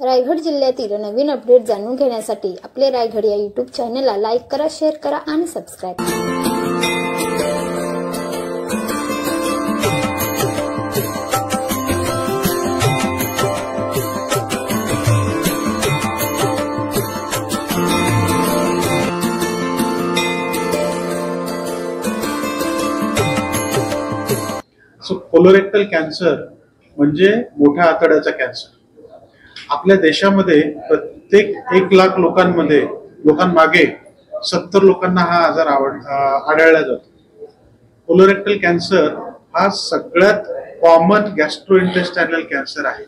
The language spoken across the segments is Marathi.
रायगड जिल्ह्यातील नवीन अपडेट जाणून घेण्यासाठी आपले रायगड या यूट्यूब चॅनलला लाईक करा, शेअर करा आणि सबस्क्राईब करा। कोलोरेक्टल कॅन्सर म्हणजे मोठ्या आतड्याचा कॅन्सर। आपल्या देशामध्ये प्रत्येक 1 लाख लोकांमागे 70 लोकांना हा आजार आढळला जातो। कोलोरेक्टल कॅन्सर हा सगळ्यात कॉमन गॅस्ट्रोइंटेस्टायनल कॅन्सर आहे।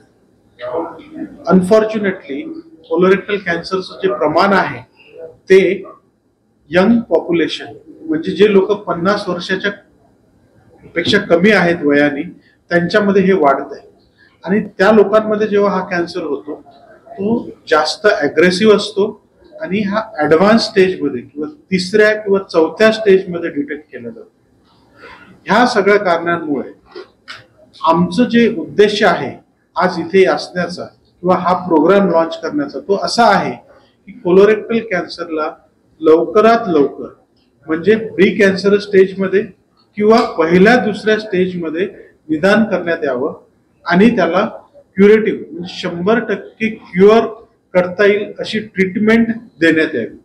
अनफॉर्च्युनेटली कोलोरेक्टल कॅन्सरचं जे प्रमाण आहे ते यंग पॉप्युलेशन म्हणजे जे लोक 50 वर्षाच्या पेक्षा कमी आहेत वयाने त्यांच्यामध्ये हे वाढत आहे। आणि त्या लोकांमध्ये जेव्हा हा कॅन्सर होतो तो जास्त अग्रेसिव्ह असतो आणि हा ऍडव्हान्स स्टेजमध्ये किंवा 3ऱ्या किंवा 4थ्या स्टेजमध्ये डिटेक्ट केला जातो। ह्या सगळ्या कारणांमुळे आमचं जे उद्देश आहे आज इथे असण्याचा किंवा हा प्रोग्राम लॉन्च करण्याचा तो असा आहे की कोलोरेक्टल कॅन्सरला लवकरात लवकर म्हणजे प्री कॅन्सर स्टेजमध्ये किंवा पहिल्या 2ऱ्या स्टेजमध्ये निदान करण्यात यावं आणि त्याला क्युरेटिव्ह म्हणजे 100% क्युअर करता येईल अशी ट्रीटमेंट देण्यात यावी।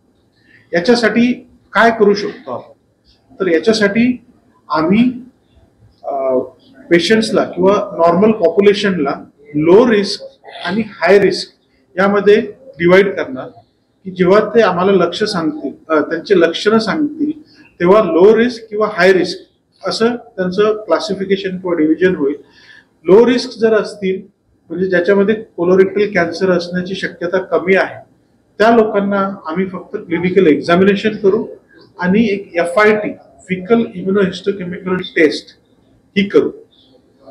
याच्यासाठी काय करू शकतो आपण तर याच्यासाठी आम्ही पेशंट्सला किंवा नॉर्मल पॉप्युलेशनला लो रिस्क आणि हाय रिस्क यामध्ये डिवाइड करणार की जेव्हा ते आम्हाला लक्ष सांगतील त्यांचे लक्षणं सांगतील तेव्हा लो रिस्क किंवा हाय रिस्क असं त्यांचं क्लासिफिकेशन किंवा डिव्हिजन होईल। लो रिस्क जर असतील म्हणजे ज्याच्यामध्ये कोलोरेक्टल कॅन्सर असण्याची शक्यता कमी आहे त्या लोकांना आम्ही फक्त क्लिनिकल एक्झामिनेशन करू आणि एक FIT फिकल इम्युनोहिस्टोकेमिकल टेस्ट ही करू।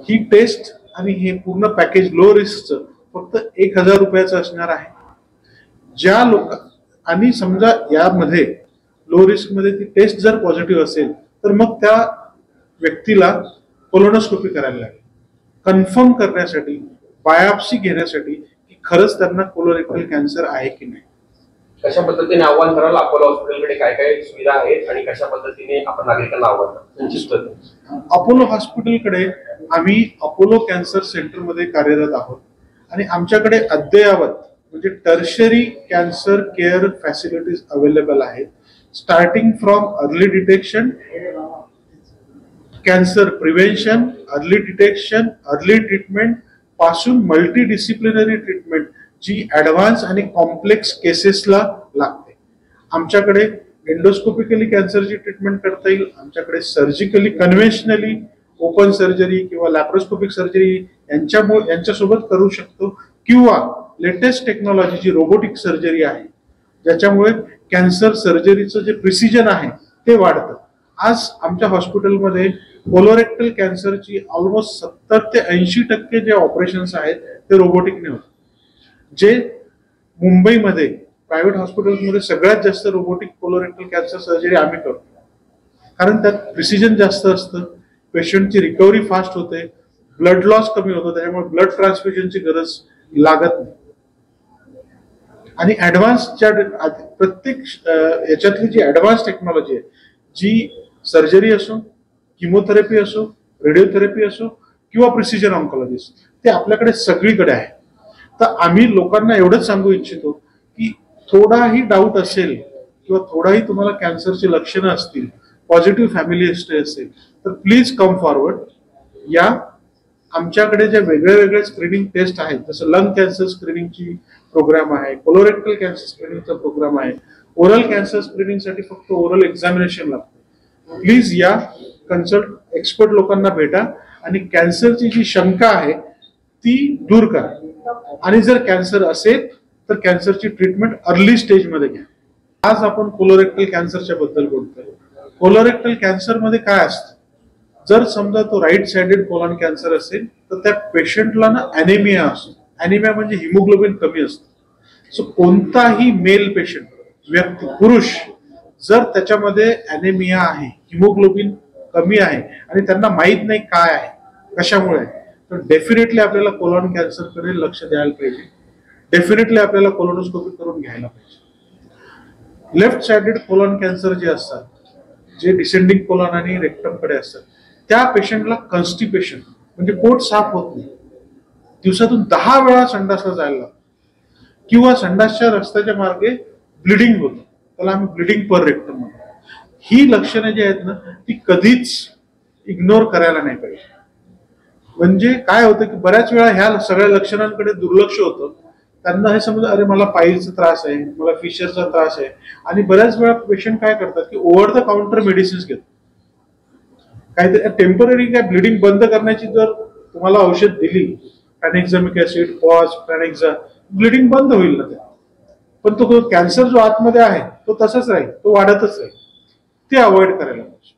ही टेस्ट आणि हे पूर्ण पॅकेज लो रिस्कचं फक्त 1000 रुपयाचं असणार आहे। ज्या लोक आणि समजा यामध्ये लो रिस्क मध्ये ती टेस्ट जर पॉझिटिव्ह असेल तर मग त्या व्यक्तीला कोलोनोस्कोपी करायला लागेल कन्फर्म करण्यासाठी बायोप्सी घेण्यासाठी की खरंच त्यांना कोलोरेक्टल कॅन्सर आहे की नाही। कशा पद्धतीने आव्हान कराल अपोलो हॉस्पिटलकडे काय काय सुविधा आहेत आणि कशा पद्धतीने आपण नागरिकांना आव्हान अपोलो हॉस्पिटलकडे आम्ही अपोलो कॅन्सर सेंटर मध्ये कार्यरत आहोत आणि आमच्याकडे अद्ययावत म्हणजे tertiary cancer care facilities available आहेत। Starting from early detection cancer prevention early detection early treatment पासून मल्टीडिसिप्लिनरी ट्रीटमेंट जी ऍडव्हान्स आणि कॉम्प्लेक्स केसेसला लागते। आमच्याकडे एंडोस्कोपिकली कॅन्सरची ट्रीटमेंट करता येईल, आमच्याकडे सर्जिकली कन्व्हेन्शनली ओपन सर्जरी किंवा लॅप्रोस्कोपिक सर्जरी यांच्यासोबत करू शकतो किंवा लेटेस्ट टेक्नॉलॉजी जी रोबोटिक सर्जरी आहे ज्याच्यामुळे कॅन्सर सर्जरीचं जे प्रिसिजन आहे ते वाढतं। आज आमच्या हॉस्पिटलमध्ये कोलोरेक्टल कॅन्सरची ऑलमोस्ट 70 ते 80% जे ऑपरेशन्स आहेत ते रोबोटिकने होतात। जे मुंबईमध्ये प्रायव्हेट हॉस्पिटल्समध्ये सगळ्यात जास्त रोबोटिक कोलोरेक्टल कॅन्सर सर्जरी आम्ही करतो कारण त्यात प्रिसिजन जास्त असतं, पेशंटची रिकव्हरी फास्ट होते, ब्लड लॉस कमी होतो, त्याच्यामुळे ब्लड ट्रान्सफ्युजनची गरज लागत नाही। आणि ऍडव्हान्सच्या प्रत्येक याच्यातली जी ऍडव्हान्स टेक्नॉलॉजी आहे जी सर्जरी असो किमोथेरपी असो रेडिओथेरपी असो किंवा प्रिसिजन ऑन्कॉलॉजी असो ते आपल्याकडे सगळीकडे आहे। तर आम्ही लोकांना एवढंच सांगू इच्छितो की थोडाही डाऊट असेल किंवा थोडाही तुम्हाला कॅन्सरची लक्षणं असतील, पॉझिटिव्ह फॅमिली हिस्ट्री असेल तर प्लीज कम फॉरवर्ड। या आमच्याकडे जे वेगळे स्क्रीनिंग टेस्ट आहेत जसं लंग कॅन्सर स्क्रीनिंगची प्रोग्राम आहे, कोलोरेक्टल कॅन्सर स्क्रीनिंगचा प्रोग्राम आहे, ओरल कॅन्सर स्क्रीनिंगसाठी फक्त ओरल एक्झामिनेशन लागतं। प्लीज या कन्सल्ट एक्सपर्ट लोकांना भेटा आणि कॅन्सरची जी शंका आहे ती दूर करा आणि जर कॅन्सर असेल तर कॅन्सरची ट्रीटमेंट अर्ली स्टेजमध्ये घ्या। आज आपण कोलोरेक्टल कॅन्सरच्या बद्दल बोलतोय। कोलोरेक्टल कॅन्सर मध्ये काय असतं जर समजा तो राईट साइडेड कोलॉन कॅन्सर असेल तर त्या पेशंटला ना ॲनेमिया असतो। ॲनेमिया म्हणजे हिमोग्लोबिन कमी असतं। सो कोणताही मेल पेशंट व्यक्ती पुरुष जर त्याच्यामध्ये ॲनेमिया आहे, हिमोग्लोबिन कमी आहे आणि त्यांना माहित नाही काय आहे कशामुळे तर डेफिनेटली आपल्याला कोलॉन कॅन्सरकडे लक्ष द्यायला पाहिजे। डेफिनेटली आपल्याला कोलोनोस्कोपी करून घ्यायला पाहिजे. लेफ्ट साइडेड कोलॉन कॅन्सर जे असतात, जे डिसेंडिंग कोलॉन आणि रेक्टमकडे असतात, त्या पेशंटला कॉन्स्टिपेशन म्हणजे पोट साफ होत नाही, दिवसातून 10 वेळा संडासला जायला लागतं, किंवा संडासच्या रस्त्याच्या मार्गे ब्लिडिंग होतं, त्याला आम्ही ब्लिडिंग पर रेक्टम म्हणतो. ही लक्षणं जी आहेत ना, ती कधीच इग्नोर करायला नाही पाहिजे. म्हणजे काय होतं की बऱ्याच वेळा ह्या सगळ्या लक्षणांकडे दुर्लक्ष होतं. त्यांना हे समजलं, अरे मला पाईलचा त्रास आहे, मला फिशरचा त्रास आहे, आणि बऱ्याच वेळा पेशंट काय करतात की ओव्हर द काउंटर मेडिसिन्स घेतात. काहीतरी टेम्पररी काय ब्लिडिंग बंद करण्याची जर तुम्हाला औषध दिली, ट्रॅनेक्झामिक ऍसिड, पॉज, ट्रॅनेक्झा, ब्लिडिंग बंद होईल ना, पण तो कॅन्सर जो आतमध्ये आहे तो तसाच राहील, तो वाढतच राहील. ते अवॉइड करायला पाहिजे.